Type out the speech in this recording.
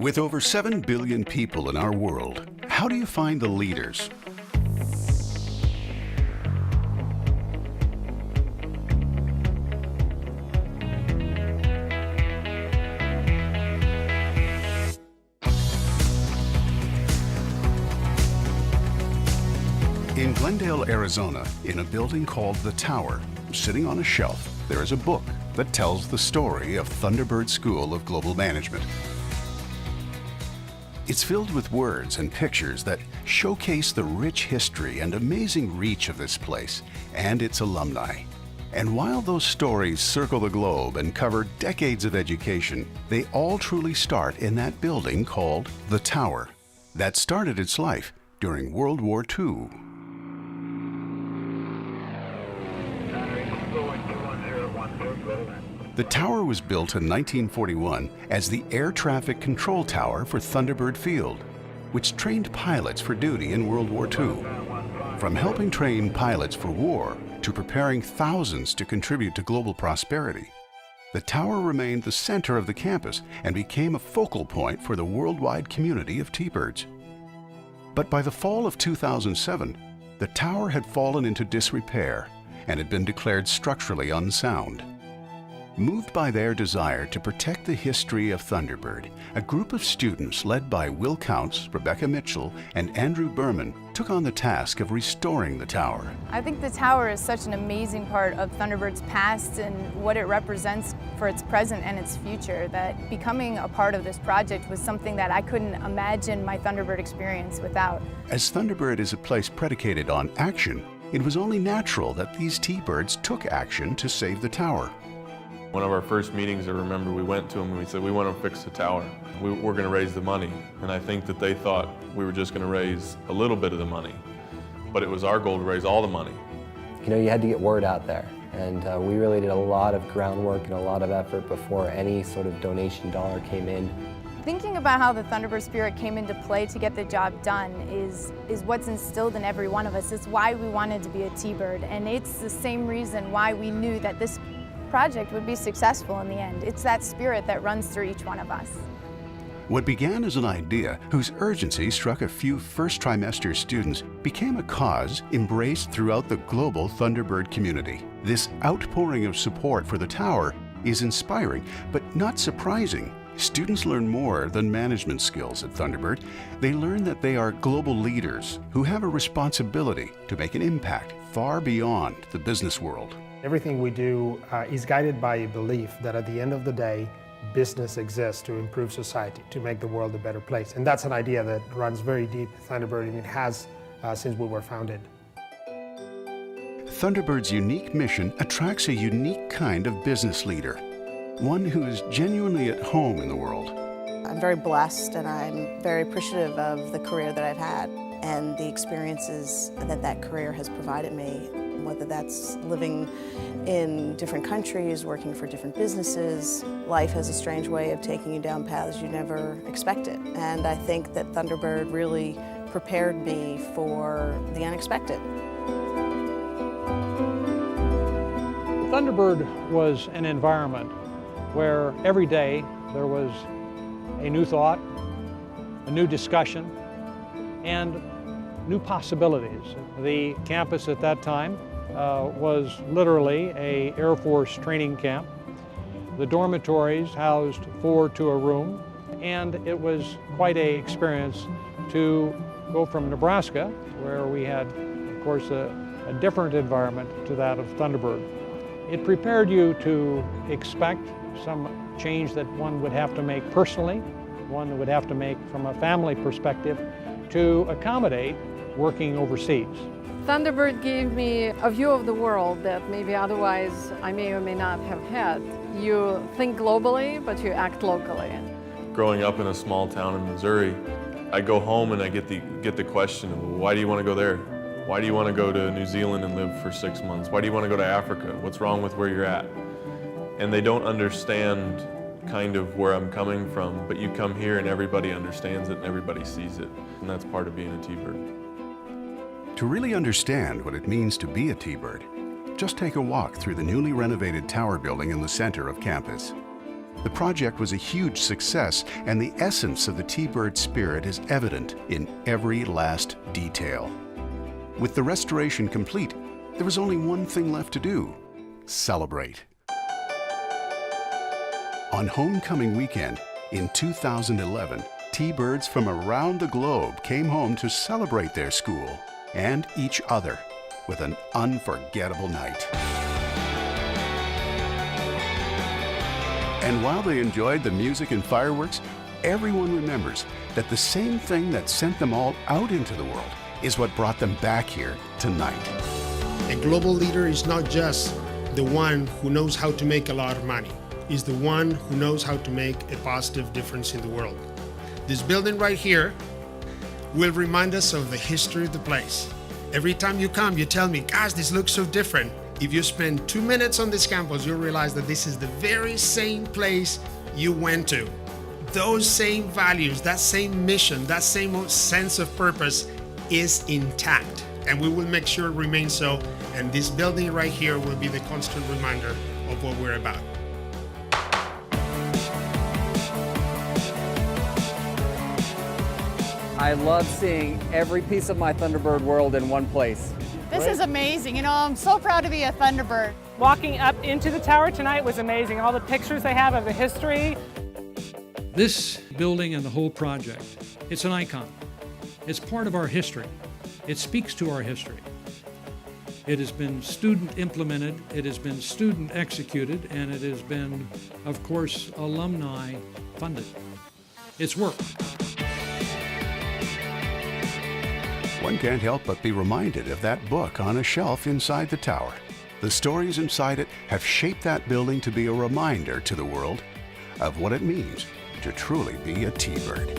With over 7 billion people in our world, how do you find the leaders? In Glendale, Arizona, in a building called the Tower, sitting on a shelf, there is a book that tells the story of Thunderbird School of Global Management. It's filled with words and pictures that showcase the rich history and amazing reach of this place and its alumni. And while those stories circle the globe and cover decades of education, they all truly start in that building called the Tower that started its life during World War II. The tower was built in 1941 as the air traffic control tower for Thunderbird Field, which trained pilots for duty in World War II. From helping train pilots for war to preparing thousands to contribute to global prosperity, the tower remained the center of the campus and became a focal point for the worldwide community of T-Birds. But by the fall of 2007, the tower had fallen into disrepair and had been declared structurally unsound. Moved by their desire to protect the history of Thunderbird, a group of students led by Will Counts, Rebecca Mitchell, and Andrew Berman took on the task of restoring the tower. I think the tower is such an amazing part of Thunderbird's past and what it represents for its present and its future, that becoming a part of this project was something that I couldn't imagine my Thunderbird experience without. As Thunderbird is a place predicated on action, it was only natural that these T-Birds took action to save the tower. One of our first meetings, I remember we went to them and we said, we want to fix the tower. We're going to raise the money. And I think that they thought we were just going to raise a little bit of the money. But it was our goal to raise all the money. You know, you had to get word out there. And we really did a lot of groundwork and a lot of effort before any sort of donation dollar came in. Thinking about how the Thunderbird spirit came into play to get the job done is what's instilled in every one of us. It's why we wanted to be a T-Bird. And it's the same reason why we knew that this project would be successful in the end. It's that spirit that runs through each one of us. What began as an idea whose urgency struck a few first trimester students became a cause embraced throughout the global Thunderbird community. This outpouring of support for the tower is inspiring, but not surprising. Students learn more than management skills at Thunderbird. They learn that they are global leaders who have a responsibility to make an impact far beyond the business world. Everything we do is guided by a belief that at the end of the day, business exists to improve society, to make the world a better place. And that's an idea that runs very deep in Thunderbird, and it has since we were founded. Thunderbird's unique mission attracts a unique kind of business leader, one who is genuinely at home in the world. I'm very blessed and I'm very appreciative of the career that I've had and the experiences that that career has provided me. Whether that's living in different countries, working for different businesses. Life has a strange way of taking you down paths you never expected. And I think that Thunderbird really prepared me for the unexpected. Thunderbird was an environment where every day there was a new thought, a new discussion, and new possibilities. The campus at that time was literally an Air Force training camp. The dormitories housed 4 to a room, and it was quite an experience to go from Nebraska, where we had, of course, a different environment to that of Thunderbird. It prepared you to expect some change that one would have to make personally, one would have to make from a family perspective to accommodate working overseas. Thunderbird gave me a view of the world that maybe otherwise I may or may not have had. You think globally, but you act locally. Growing up in a small town in Missouri, I go home and I get the question, why do you want to go there? Why do you want to go to New Zealand and live for 6 months? Why do you want to go to Africa? What's wrong with where you're at? And they don't understand kind of where I'm coming from, but you come here and everybody understands it and everybody sees it. And that's part of being a T-Bird. To really understand what it means to be a T-Bird, just take a walk through the newly renovated tower building in the center of campus. The project was a huge success, and the essence of the T-Bird spirit is evident in every last detail. With the restoration complete, there was only one thing left to do: celebrate. On homecoming weekend in 2011, T-Birds from around the globe came home to celebrate their school and each other with an unforgettable night. And while they enjoyed the music and fireworks, everyone remembers that the same thing that sent them all out into the world is what brought them back here tonight. A global leader is not just the one who knows how to make a lot of money. He's the one who knows how to make a positive difference in the world. This building right here will remind us of the history of the place. Every time you come, you tell me, gosh, this looks so different. If you spend 2 minutes on this campus, you'll realize that this is the very same place you went to. Those same values, that same mission, that same sense of purpose is intact. And we will make sure it remains so. And this building right here will be the constant reminder of what we're about. I love seeing every piece of my Thunderbird world in one place. This is amazing. You know, I'm so proud to be a Thunderbird. Walking up into the tower tonight was amazing. All the pictures they have of the history. This building and the whole project, it's an icon. It's part of our history. It speaks to our history. It has been student implemented, it has been student executed, and it has been, of course, alumni funded. It's work. One can't help but be reminded of that book on a shelf inside the tower. The stories inside it have shaped that building to be a reminder to the world of what it means to truly be a T-Bird.